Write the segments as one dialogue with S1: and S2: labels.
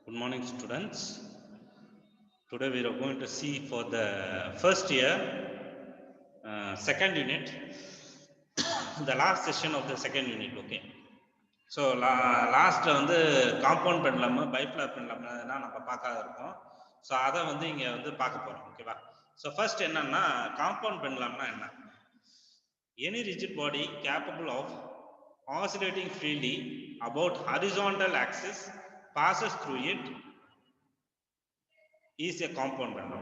S1: Good morning, students. Today we are going to see for the first year, second unit, the last session of the second unit. Okay. So last வந்து compound பண்ணலாமா பைப்லர் பண்ணலாமா நம்ம பார்க்காத இருக்கோம். So அதை வந்து இங்கே வந்து பார்க்க போகிறோம். ஓகேவா? ஸோ ஃபர்ஸ்ட் என்னன்னா காம்பவுண்ட் பண்ணலாம்னா என்ன? Any rigid body capable of oscillating freely about horizontal axis passes through it ஈஸியாக காம்பவுண்ட் பண்ணலாம்.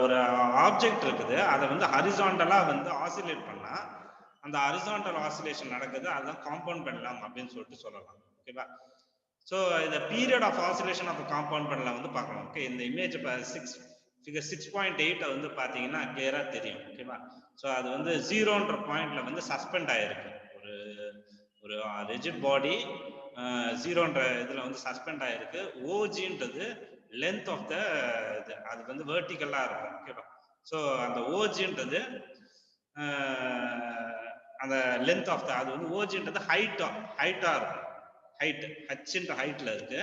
S1: ஒரு ஆப்ஜெக்ட் இருக்குது, அதை வந்து ஹரிசாண்டலாக வந்து ஆசிலேட் பண்ணால் அந்த ஹரிசாண்டல் ஆசிலேஷன் நடக்குது, அதுதான் காம்பவுண்ட் பண்ணலாம் அப்படின்னு சொல்லிட்டு சொல்லலாம். ஓகேவா? ஸோ இந்த period of oscillation of compound பண்ணலாம் வந்து பார்க்கலாம். ஓகே, இந்த இமேஜ் ஃபிகர் 6.8 வந்து பார்த்தீங்கன்னா கிளியராக தெரியும். ஓகேவா? ஸோ அது வந்து 0ன்ற பாயிண்ட்ல வந்து சஸ்பெண்ட் ஆகிருக்கு. ஒரு ரிஜிட் பாடி 0ன்ற இதில் வந்து சஸ்பெண்ட் ஆகிருக்கு. ஓஜின்றது லென்த் ஆஃப் த அது வந்து வெர்டிகலா இருக்கும். ஓகேவா? ஸோ அந்த ஓஜின்றது அந்த லென்த் ஆஃப் த அது வந்து ஓஜின்றது ஹைட்டா இருக்கும். ஹைட் ஹச்ன்ற ஹைட்ல இருக்கு.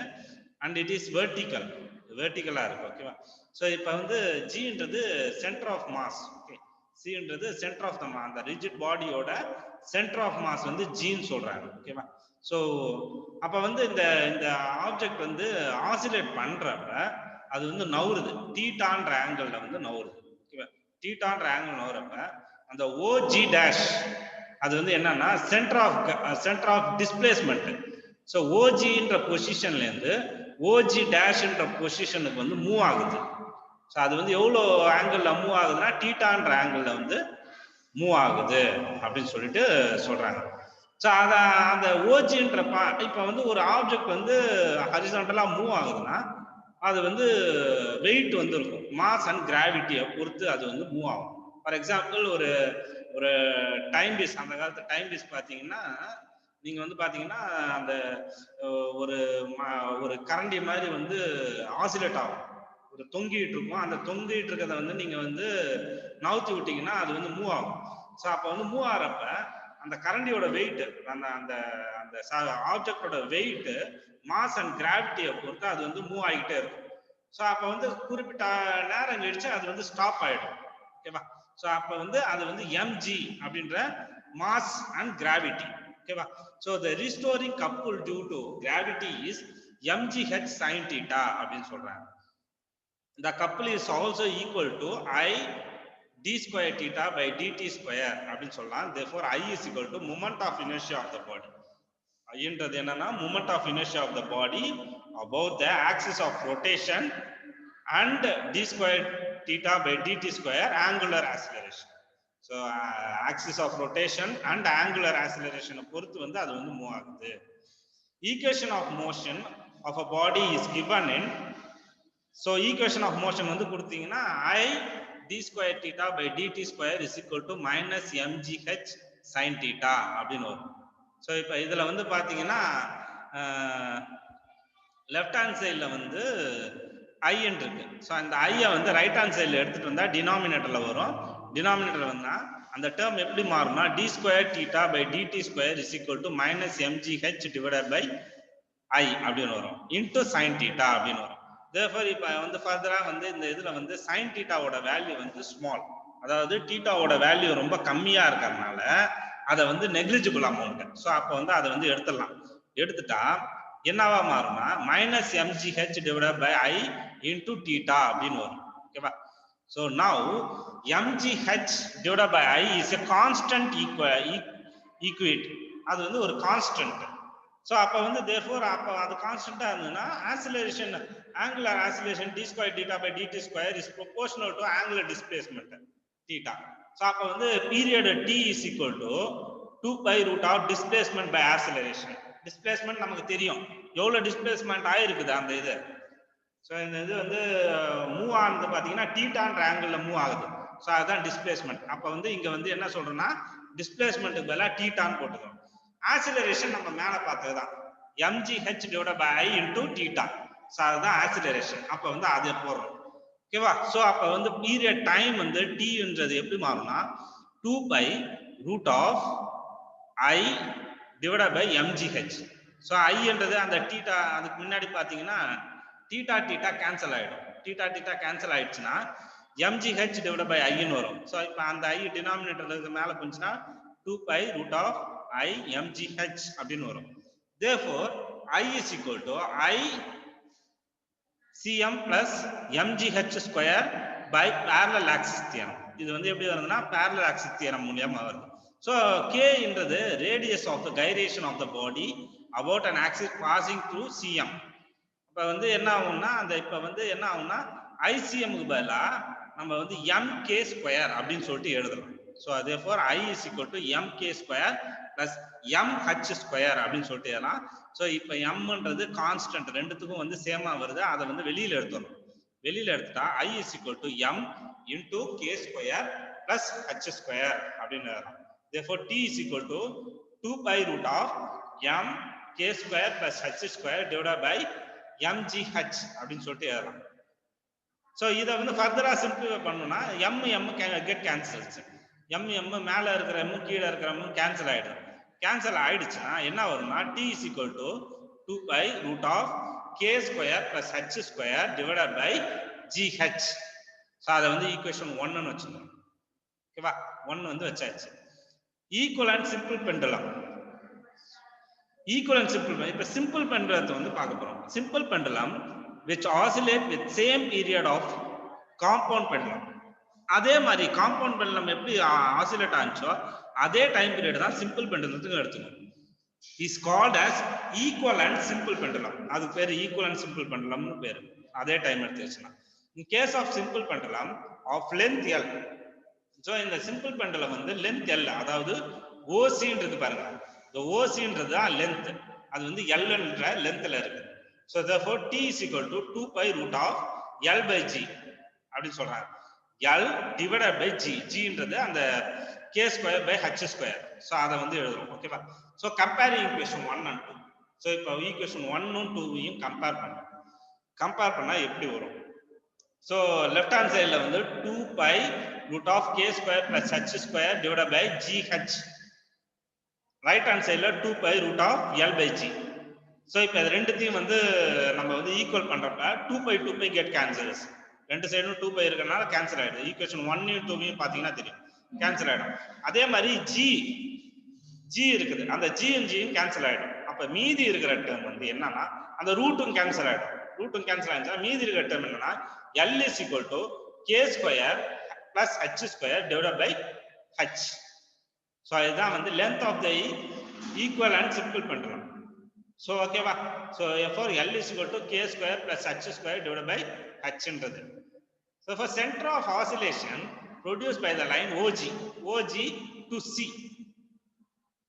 S1: அண்ட் இட் இஸ் வெர்டிகலா இருக்கு. ஓகேவா? ஸோ இப்போ வந்து ஜின்றது சென்டர் ஆஃப் மாஸ். ஓகே, சின்றது சென்டர் ஆஃப் த அந்த ரிஜிட் பாடியோட சென்டர் ஆஃப் மாஸ் வந்து ஜின்னு சொல்றாங்க. ஓகேவா? ஸோ அப்போ வந்து இந்த ஆப்ஜெக்ட் வந்து ஆசிலேட் பண்றப்ப அது வந்து நவுறுது, தீட்டான்ற ஆங்கிள் வந்து நவுறுது. ஓகேவா? தீட்டான்ற ஆங்கிள் நவுறப்ப அந்த ஓஜி டேஷ் அது வந்து என்னன்னா சென்டர் ஆஃப் டிஸ்பிளேஸ்மெண்ட். ஸோ ஓஜின்ற பொசிஷன்ல இருந்து ஓஜி டேஷ்ன்ற பொசிஷனுக்கு வந்து மூவ் ஆகுது. ஸோ அது வந்து எவ்வளோ ஆங்கிள் மூவ் ஆகுதுன்னா தீட்டான்ற ஆங்கிள் வந்து மூவ் ஆகுது அப்படின்னு சொல்லிட்டு சொல்றாங்க. ஸோ அந்த ஓஜின்ற இப்போ வந்து ஒரு ஆப்ஜெக்ட் வந்து ஹரிசாண்டலா மூவ் ஆகுதுன்னா அது வந்து வெயிட் வந்து இருக்கும், மாஸ் அண்ட் கிராவிட்டியை பொறுத்து அது வந்து மூவ் ஆகும். ஃபார் எக்ஸாம்பிள் ஒரு டைம் பீஸ், அந்த காலத்து டைம் பீஸ் பார்த்தீங்கன்னா நீங்க வந்து பாத்தீங்கன்னா அந்த ஒரு கரண்டி மாதிரி வந்து ஆசிலேட் ஆகும், ஒரு தொங்கிட்டு இருக்கும். அந்த தொங்கிட்டு இருக்கிறத வந்து நீங்க வந்து நவுத்தி விட்டீங்கன்னா அது வந்து மூவ் ஆகும். ஸோ அப்போ வந்து மூவ் ஆகிறப்ப அந்த கரண்டியோட வெயிட், அந்த ஆப்ஜெக்டோட வெயிட் மாஸ் அண்ட் கிராவிட்டியை பொறுத்து அது வந்து மூவ் ஆகிட்டே இருக்கும். ஸோ அப்போ வந்து குறிப்பிட்ட நேரம் கழிச்சு அது வந்து ஸ்டாப் ஆயிடும். ஓகேவா? ஸோ அப்போ வந்து அது வந்து எம்ஜி அப்படின்ற மாஸ் அண்ட் கிராவிட்டி. ஓகேவா? So the restoring couple due to gravity is mgh sin theta அப்படின்னு சொல்றாங்க. The couple is also equal to I d square theta by dt square அப்படின்னு சொல்லலாம். Therefore I is equal to moment of inertia of the body. ஐன்றது என்னன்னா moment of inertia of the body about the axis of rotation and d square theta by dt square angular acceleration. So axis of rotation and angular acceleration பொறுத்து வந்து அது வந்து move ஆகுது. Equation of motion of a body is given in, so equation of motion வந்து கொடுத்தீங்கன்னா I d square theta by dt square is equal to minus mgh sin theta அப்படின்னு வரும். So இப்போ இதுல வந்து பாத்தீங்கன்னா லெஃப்ட் ஹேண்ட் சைட்ல வந்து ஐ இருக்கு. ஸோ அந்த ஐயை வந்து ரைட் ஹேண்ட் சைட்ல எடுத்துட்டு வந்தா டினாமினேட்டர்ல வரும். டினாமினேட்டர் வந்தா அந்த டேர்ம் எப்படி மாறும்னா d square theta by dt square is equal to minus mgh divided by I அப்படின்னு வரும், இன்டூ சைன் தீட்டா அப்படின்னு வரும். தேர்ஃபோர் இப்போ வந்து ஃபர்தரா வந்து இந்த இதுல வந்து சைன் தீட்டாவோட வேல்யூ வந்து ஸ்மால், அதாவது தீட்டாவோட வேல்யூ ரொம்ப கம்மியா இருக்கிறதுனால அதை வந்து நெக்லிஜிபிள் அமௌண்ட். ஸோ அப்போ வந்து அதை வந்து எடுத்துடலாம். எடுத்துட்டா என்னவா மாறும்னா minus mgh divided by I into theta அப்படின்னு வரும். ஓகேவா? So now mgh divided by I is a constant equate. அது வந்து ஒரு கான்ஸ்டன்ட். ஸோ அப்போ வந்து therefore அப்போ அது கான்ஸ்டன்டா இருந்ததுன்னா acceleration, angular acceleration d square theta by dt square is proportional to angular displacement theta. So அப்போ வந்து period t is equal to 2 pi root of displacement by acceleration. Displacement நமக்கு தெரியும், எவ்வளவு டிஸ்பிளேஸ்மெண்ட் ஆயிருக்குது அந்த இது. ஸோ இந்த இது வந்து மூவ் ஆனது பார்த்தீங்கன்னா தீட்டான்ற ஆங்கிள் மூவ் ஆகுது. ஸோ அதுதான் டிஸ்பிளேஸ்மெண்ட். அப்போ வந்து இங்க வந்து என்ன சொல்றோம்னா டிஸ்பிளேஸ்மெண்ட்டுக்கு பதிலாக தீட்டான்னு போட்டுக்கிறோம். ஆக்சிலரேஷன் நம்ம மேலே பார்த்ததுதான் mgh divided by I into theta. So அதுதான் ஆக்சிலரேஷன். அப்போ வந்து அதை போடுறோம். ஓகேவா? ஸோ அப்போ வந்து பீரியட் டைம் வந்து tன்றது எப்படி மாறும்னா 2 pi root of I divided by mgh. So ஐன்றது அந்த தீட்டா அதுக்கு முன்னாடி பார்த்தீங்கன்னா theta theta cancel ஆயிடும். theta theta cancel ஆயிடுச்சுன்னா mgh divided by I ன்னு வரும். ஸோ இப்போ அந்த I டினாமினேட்டருக்கு மேலே போச்சுன்னா 2 pi root of I mgh அப்படின்னு வரும். Therefore I is equal to I cm plus mgh square by parallel axis theorem. இது வந்து எப்படி வருதுன்னா parallel axis theorem மூலமா வருது. So k என்றது radius of the gyration of the body about an axis passing through cm. இப்ப வந்து என்ன ஆகும்னா அந்த இப்ப வந்து என்ன ஆகும்னா ICM க்கு பதிலா நம்ம வந்து mk ஸ்கொயர் அப்படின்னு சொல்லிட்டு எழுதலாம். So therefore I is equal to mk square plus mh square அப்படின்னு சொல்லிட்டு எழுதலாம். ஸோ இப்போ எம்ன்றது கான்ஸ்டன்ட் ரெண்டுத்துக்கும் வந்து சேமா வருது, அதை வந்து வெளியில எடுத்துடணும். வெளியில எடுத்துட்டா I is equal to m into k square plus h square அப்படின்னு எழுதலாம். Therefore T is equal to 2 pi root of m k square plus h square divided by mgh அப்படின்னு சொல்லிட்டு எழுதலாம். ஸோ இதை வந்து ஃபர்தரா சிம்பிளிஃபை பண்ணணும்னா m கெட் கேன்சல்ஸ். m மேல இருக்கிற m கீழே இருக்கிற m கேன்சல் ஆயிடும். கேன்சல் ஆயிடுச்சுன்னா என்ன வரும்னா T is equal to 2 pi root of k square plus h square divided by gh. So அதை வந்து ஈக்குவேஷன் 1ன்னு வச்சுக்கணும். ஓகேவா, 1 வந்து வச்சாச்சு. Equivalent simple pendulum. Equivalent simple இப்ப சிம்பிள் பெண்டுலத்தை வந்து பார்க்க போறோம். Simple pendulum which oscillate with same period of compound pendulum. அதே மாதிரி காம்பவுண்ட் பெண்டுலம் எப்படி ஆசிலேட் ஆச்சோ அதே டைம் பீரியட் தான் சிம்பிள் பெண்டுலத்துக்கு எடுத்துக்கணும். Is called as equivalent simple pendulum. அது பேர் ஈக்குவலன்ட் சிம்பிள் பெண்டுலம்னு பேரு. அதே டைம் எடுத்துச்சுன்னா in case of simple pendulum of length L. So இந்த சிம்பிள் பெண்டுலம் வந்து லென்த் L, அதாவது ஓசின்றது பாருங்க, இந்த ஓசின்றது தான் லென்த், அது வந்து L என்ற லென்த்ல இருக்கு. So therefore T is equal to 2 pi root of L by G அப்படின்னு சொல்றாங்க. L divided by G, Gன்றது அந்த k square by h square. So அதை வந்து எழுதுறோம். ஓகேவா, so comparing equation 1 and 2. So இப்போ ஈக்குவேஷன் 1ம் 2வையும் கம்பேர் பண்ணுறோம். கம்பேர் பண்ணா எப்படி வரும்? ஸோ லெஃப்ட் ஹேண்ட் சைடில் வந்து 2 pi root of k square plus h square divided by gh. Right hand சைடில் 2 pi root of L by G. So இப்போ இது ரெண்டுத்தையும் வந்து நம்ம வந்து ஈக்குவல் பண்றப்ப 2 pi கெட் கேன்சல்ஸ். ரெண்டு சைடும் 2 pi இருக்கனால கேன்சல் ஆயிடுது. ஈக்குவேஷன் 1யும் 2வையும் பார்த்தீங்கன்னா தெரியும் கேன்சல் ஆயிடும். அதே மாதிரி ஜி இருக்குது, அந்த ஜியும் கேன்சல் ஆயிடும். அப்ப மீதி இருக்கிற டேர்ம் வந்து என்னன்னா அந்த ரூட்டும் கேன்சல் ஆயிடும். ரூட்டும் கேன்சல் ஆயிடுச்சுன்னா மீதி இருக்கிற டேர்ம் என்னன்னா L is equal to k square plus h square divided by h. So இதுதான் வந்து length of the equivalent simple pendulum. So ஓகேவா, so therefore L is equal to k square plus h square divided by hன்றது. So for center of oscillation produced by the line OG to C,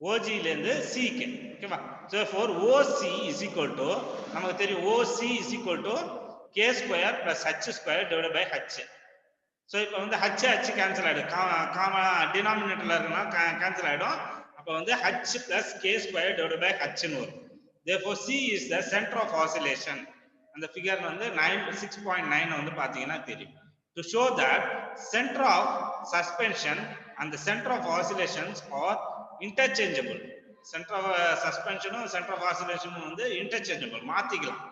S1: OG ல இருந்து C க்கு, ஓகேவா. So therefore OC is equal to நமக்கு தெரியும் OC is equal to k square plus h square divided by h. So இப்போ வந்து h cancel ஆயிடும், gamma டினாமினேட்டர்ல இருக்குன்னா கேன்சல் ஆயிடும். அப்போ வந்து h plus k square divided by hன்னு வரும். Therefore C is the center of oscillation. அந்த ஃபிகர் வந்து 6.9 வந்து பாத்தீங்கன்னா தெரியும். To show that center of suspension and the center of oscillations are interchangeable. Center of suspension and center of oscillation வந்து interchangeable, மாத்திக்கலாம்.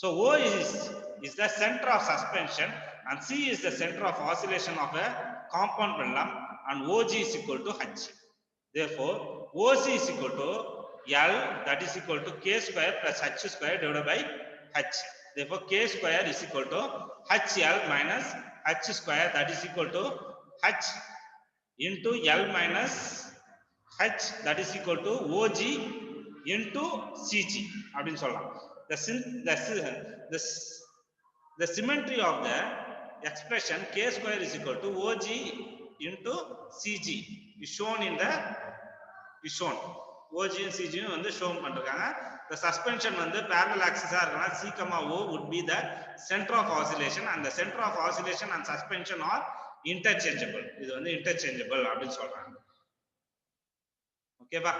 S1: So O is the center of suspension and C is the center of oscillation of a compound pendulum and OG is equal to H. Therefore OC is equal to L, that is equal to k square plus h square divided by h. Therefore k square is equal to HL minus h square, that is equal to h into L minus h, that is equal to OG into CG அப்படின்னு சொல்லலாம். The symmetry of the expression k square is equal to OG into CG is shown in the OG and CG வந்து shown பண்ணிருக்காங்க. The suspension வந்து parallel axis இருக்குன்னா C, O would be the center of oscillation and the center of oscillation and suspension are interchangeable. இது வந்து interchangeable அப்படின்னு சொல்றாங்க. ஓகேவா,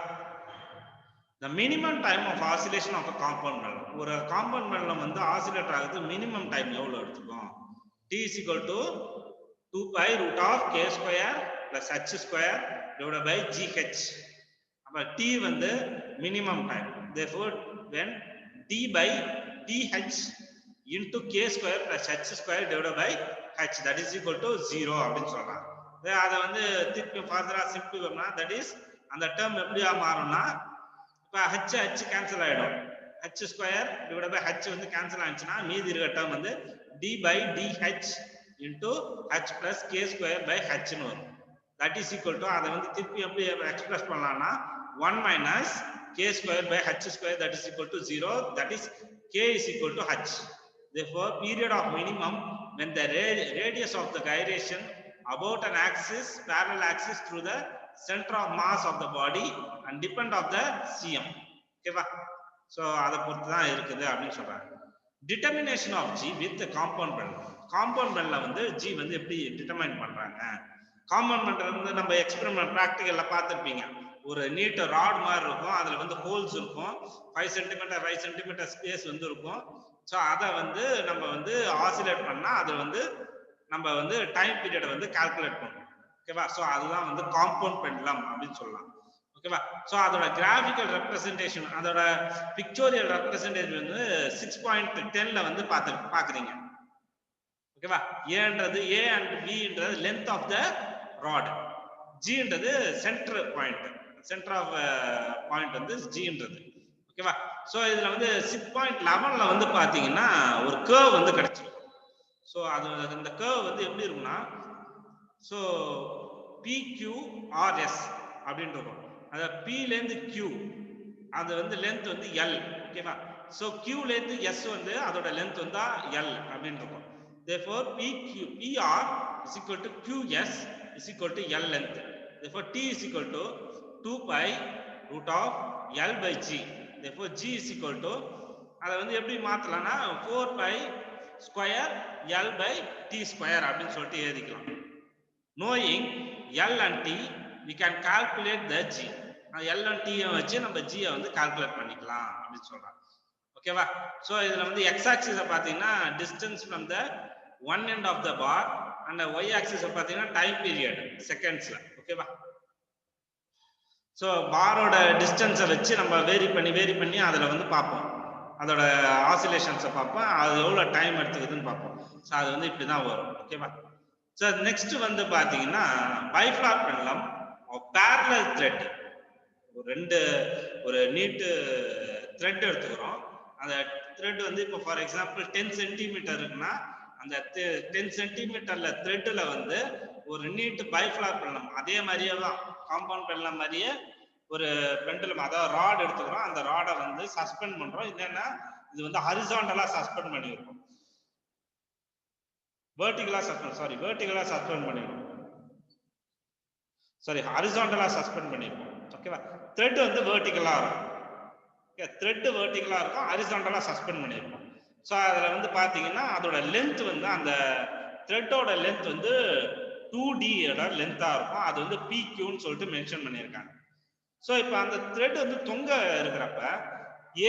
S1: the minimum time of oscillation of a compound pendulum. ஒரு compound pendulum வந்து oscillate ஆகுது minimum time எவ்வளவு எடுத்துக்கும்? T is equal to 2 pi root of k square plus h square divided by gh. அப்ப t வந்து minimum time. Therefore when t by th into k square plus h square divided by h, that is equal to 0 அப்படின்னு சொல்றாங்க. அதை வந்து திருப்பி ஃபர்தரா simple பண்ணா that is அந்த டேர்ம் எப்படியா மாறும்னா இப்ப h கேன்சல் ஆயிடும், h square divide by h வந்து கேன்சல் ஆச்சுன்னா மீதி இருக்க டேர்ம் வந்து d by dh into h plus k square by h ன்னு வரும். தட் இஸ் ஈக்குவல் டு அதை வந்து திருப்பி எப்படி எக்ஸ்பிரஸ் பண்ணலாம்னா 1 minus k square by h square, that is equal to 0, that is k is equal to h. Therefore period of minimum when the radius of the gyration about an axis, parallel axis through the center of mass of the body and depend of the cm. ஓகேவா? So அத பொறுத்து தான் இருக்குது அப்படினு சொல்றாங்க. Determination of g with the compound band. Compound bandல வந்து g வந்து எப்படி டிட்டர்மைன் பண்றாங்க? காம்பவுண்ட் பண்றது வந்து நம்ம எக்ஸ்பெரிமெண்ட் பிராக்டிகல்ல பார்த்திருப்பீங்க. ஒரு நீட் ராட் மாதிரி இருக்கும், அதுல வந்து ஹோல்ஸ் இருக்கும், 5 சென்டிமீட்டர் 5 சென்டிமீட்டர் ஸ்பேஸ் வந்து இருக்கும். ஸோ அதை வந்து நம்ம வந்து ஆசிலேட் பண்ணா அது வந்து நம்ம வந்து டைம் பீரியடை வந்து கால்குலேட் பண்ணுவோம். ஓகேவா? ஸோ அதுதான் வந்து காம்பவுண்ட் பெண்டுலம் அப்படின்னு சொல்லலாம். ஓகேவா? ஸோ அதோட கிராஃபிக்கல் ரெப்ரசன்டேஷன், அதோட பிக்டோரியல் ரெப்ரசன்டேஷன் வந்து 6.10ல வந்து பாக்குறீங்க. ஓகேவா? ஏன்றது ஏ அண்ட் பின்றது லென்த் ஆஃப் த ராட், ஜின்றது centre point, centre of point வந்து ஜின்றது. ஓகேவா? சோ இதுல வந்து 6.11ல வந்து பாத்தீங்கன்னா ஒரு கர்வ் வந்து கிடைச்சிருக்கும். சோ அது அந்த கர்வ் வந்து எப்படி இருக்கும்னா சோ PQRS அப்படின்னு இருக்கும். அத P ல இருந்து Q அது வந்து லென்த் வந்து L. ஓகேவா? சோ Q ல இருந்து S வந்து அதோட லென்த் வந்து L அப்படின்னு இருக்கும். Therefore PR is equal to QS is equal to L length. Therefore T is equal to 2 pi root of L by G. Therefore G is equal to அதை வந்து எப்படி மாத்தலாம்னா 4 pi square L by T square அப்படின்னு சொல்லிட்டு எழுதிக்கலாம். Knowing L and T we can calculate the G. L and T வச்சு நம்ம G வந்து calculate பண்ணிக்கலாம் அப்படின்னு சொல்றாங்க. ஓகேவா? சோ இதுல வந்து x axis பாத்தீங்கன்னா distance from the one end of the bar and y axis பாத்தீங்கன்னா டைம் பீரியட் செகண்ட்ஸ்ல. ஓகேவா? சோ பாரோட டிஸ்டன்ஸை வச்சு நம்ம வேரி பண்ணி அதுல வந்து பார்ப்போம், அதோட ஆசிலேஷன்ஸை பார்ப்போம், அது எவ்வளவு டைம் எடுத்துக்குதுன்னு பார்ப்போம். சோ அது வந்து இப்படிதான் வரும். ஓகேவா? சோ நெக்ஸ்ட் வந்து பாத்தீங்கன்னா பைஃப்ளார் பெண்டுலம் பேரலல் த்ரெட். ஒரு நீட் த்ரெட் எடுத்துக்கிறோம். அந்த த்ரெட் வந்து இப்போ ஃபார் எக்ஸாம்பிள் 10 சென்டிமீட்டர் இருக்குன்னா அந்த 10 சென்டிமீட்டர்ல த்ரெட்ல வந்து ஒரு நீட் பைஃப்ளார் பெண்டுலம், அதே மாதிரியே தான் காம்பவுண்ட் பெண்டுலம் மாதிரியே ஒரு பெண்டுலம், அதாவது ராட் எடுத்துக்கிறோம். அந்த ராடை வந்து சஸ்பெண்ட் பண்றோம். என்னன்னா இது வந்து ஹரிசாண்டலா சஸ்பெண்ட் பண்ணிருக்கோம், வெர்டிகலா சஸ்பெண்ட் பண்ணிருக்கோம், சாரி ஹரிசாண்டலா சஸ்பெண்ட் பண்ணிருக்கோம். ஓகேவா? த்ரெட் வந்து வெர்டிகலா இருக்கும், த்ரெட் வெர்டிகலா இருக்கும், ஹரிசாண்டலா சஸ்பெண்ட் பண்ணிருக்கோம். ஸோ அதுல வந்து பாத்தீங்கன்னா அதோட லென்த் வந்து அந்த த்ரெட்டோட லென்த் வந்து 2D லென்த்தா இருக்கும். அது வந்து PQன்னு சொல்லிட்டு மென்ஷன் பண்ணியிருக்காங்க. ஸோ இப்போ அந்த த்ரெட் வந்து தொங்க இருக்கிறப்ப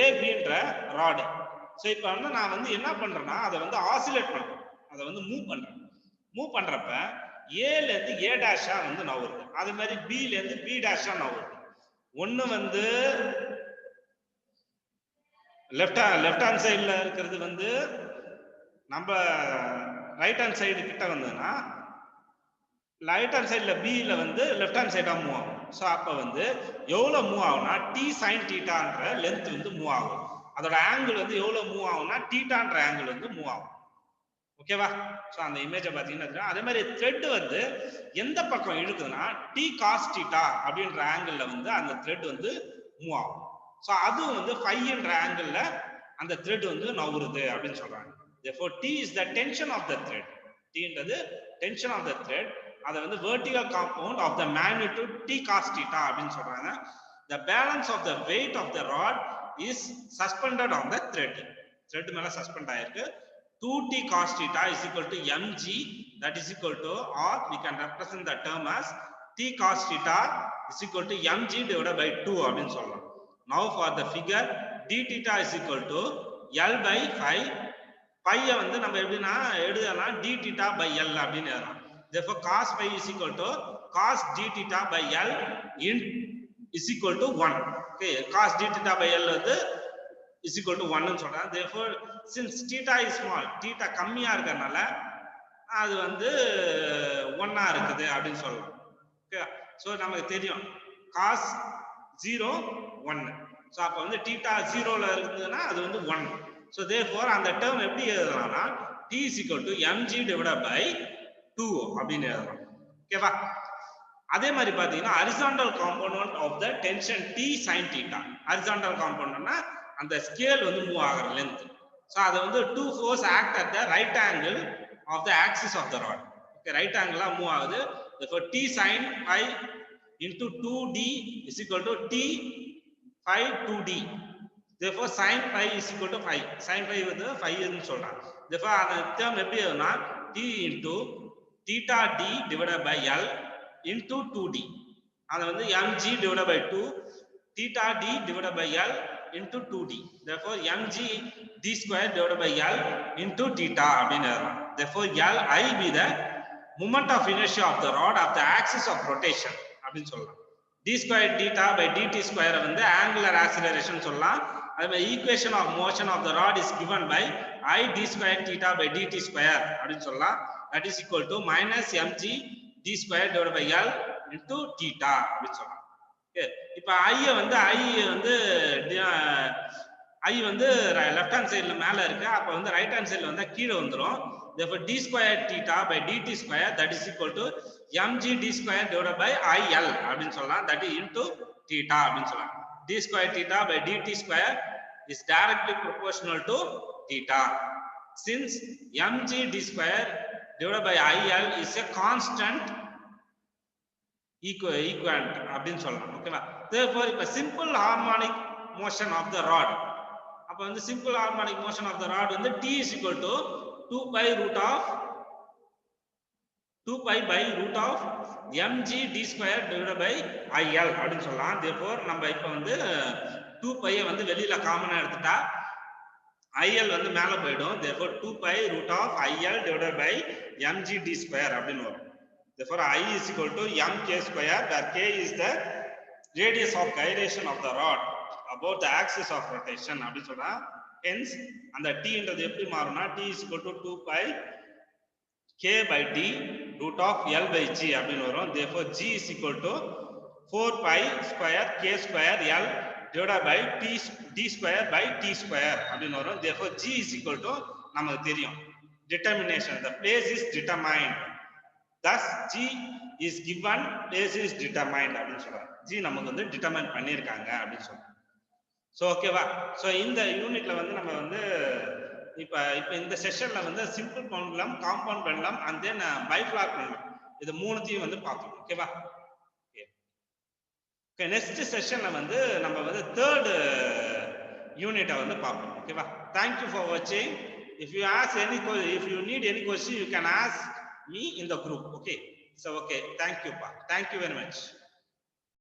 S1: ஏபின்ற ராடு. ஸோ இப்போ வந்து நான் வந்து என்ன பண்றேன்னா அதை வந்து ஆசிலேட் பண்றேன், அதை வந்து மூவ் பண்றப்ப ஏல இருந்து ஏ டேஷா வந்து நவுறுது, அது மாதிரி பில இருந்து பி டேஷா நவுறுது. ஒன்னு வந்து லெஃப்ட் ஹேண்ட் சைடுல இருக்கிறது வந்து நம்ம ரைட் ஹேண்ட் சைடு கிட்ட வந்ததுன்னா ரைட் ஹேண்ட் சைடுல பில வந்து லெஃப்ட் ஹேண்ட் சைடா மூவ் ஆகும். ஸோ அப்ப வந்து எவ்வளவு மூவ் ஆகும்னா டி சைன் டீட்டான்ற லென்த் வந்து மூவ் ஆகும். அதோட ஆங்கிள் வந்து எவ்வளவு மூவ் ஆகும்னா டீட்டான்ற ஆங்கிள் வந்து மூவ் ஆகும். ஓகேவா? ஸோ அந்த இமேஜை பார்த்தீங்கன்னா அதே மாதிரி த்ரெட் வந்து எந்த பக்கம் இழுக்குதுன்னா டி காஸ் டீட்டா அப்படின்ற ஆங்கிள் வந்து அந்த த்ரெட் வந்து மூவ் ஆகும். ஸோ அதுவும் வந்து ஃபைன்ற ஆங்கிள் அந்த த்ரெட் வந்து நவுறுது அப்படின்னு சொல்றாங்க. Therefore T is the tension of the thread. Tன்றது tension of the thread. அதை வந்து vertical component of the magnitude T cos theta அப்படின்னு சொல்றாங்க. The balance of the weight of the rod is suspended on the thread. Thread மேல suspend ஆயிருக்கு. 2T cos theta is equal to mg, that is equal to, or we can represent the term as T cos theta is equal to mg divided by 2 அப்படின்னு சொல்லலாம். Now for the figure d theta is equal to L by 5. Pi வந்து நம்ம எப்படின்னா எழுதலாம் d theta by L அப்படின்னு எழுதலாம். Therefore cos pi is equal to cos d theta by L in is equal to 1. Okay, cos d theta by L வந்து is equal to 1 ன்னு சொல்றாங்க. Therefore since theta is small, theta கம்மியா இருக்கறனால அது வந்து 1 இருக்குது அப்படினு சொல்லலாம். ஓகே. சோ நமக்கு தெரியும் cos 0 1. சோ அப்ப வந்து theta 0ல இருக்குதுன்னா அது வந்து 1. So therefore அந்த டேர்ம் எப்படி எழுதலாம்னா t is equal to mg divided by 2 அப்படின்னு எழுதலாம். ஓகேவா? அதே மாதிரி பாத்தீங்கன்னா horizontal component of the tension t sin theta. horizontal componentனா அந்த ஸ்கேல் வந்து மூவ் ஆகுற லெந்த். சோ அது வந்து two force act at the right angle of the axis of the rod. Okay, right ஆங்கிளா மூவ் ஆகுது. therefore t sin phi into 2d is equal to t phi 2d. therefore sin phi is equal to phi. sin phi வந்து phi ன்னு சொல்றாங்க. therefore அந்த term எப்படி எழுதனா t into theta d divided by l into 2d. அது வந்து mg divided by 2 theta d divided by l into 2d. therefore mg d square divided by l into theta அப்படின்னு எழுதலாம். therefore li be the moment of inertia of the rod of the axis of rotation அப்படின்னு சொல்லலாம். d square theta by dt square வந்து angular acceleration சொல்லலாம். அதே மாதிரி equation of motion of the rod is given by I d square theta by dt square அப்படின்னு சொல்லலாம். that is equal to minus mg d square divided by l into theta அப்படின்னு சொல்லலாம். Okay, இப்போ I வந்து left hand சைடுல மேல இருக்கு, அப்ப வந்து ரைட் ஹேண்ட் சைடுல வந்தா கீழே வந்துரும். therefore d square theta by dt square that is equal to mg d square divided by il அப்படின்னு சொல்லலாம். that is into theta அப்படின்னு சொல்லலாம். d square theta by dt square is directly proportional to theta. since mg d square divided by il is a constant equivalent அப்படின்னு சொல்லலாம். ஓகேவா? therefore இப்ப simple harmonic motion of the rod, அப்ப வந்து simple harmonic motion of the rod வந்து t is equal to 2 pi by root of mg d square divided by il அப்படின்னு சொல்லலாம். therefore நம்ம இப்ப வந்து 2 pi வந்து வெளியில காமனா எடுத்துட்டா il வந்து மேல போய்டும். therefore 2 pi root of il divided by mg d square அப்படின்னு வரும். therefore I is equal to mk square, where k is the radius of gyration of the rod about the axis of rotation அப்படி சொல்றா. hence அந்த t ன்றது எப்படி மாறும்னா t is equal to 2 pi k by d root of l by g அப்படின்னு வரும். therefore g is equal to 4 pi square k square l divided by d square by t square அப்படின்னு வரும். therefore g is equal to நமக்கு தெரியும் determination, the place is determined, thus g is given, place is determined அப்படின்னு சொல்றாங்க. g நமக்கு வந்து determine பண்ணிருக்காங்க அப்படின்னு சொல்றாங்க. சோ ஓகேவா? சோ இந்த யூனிட்ல வந்து நம்ம வந்து இப்ப இந்த செஷன்ல வந்து simple pendulum, compound pendulum and then bifilar pendulum இது மூணுத்தையும் வந்து பார்த்தோம். ஓகேவா? ஓகே, நெக்ஸ்ட் செஷன்ல வந்து நம்ம வந்து தேர்ட் யூனிட்டை வந்து பார்ப்போம். ஓகேவா? Thank you for watching. If you need any question, you can ask me in the group. Okay, so okay, thank you very much.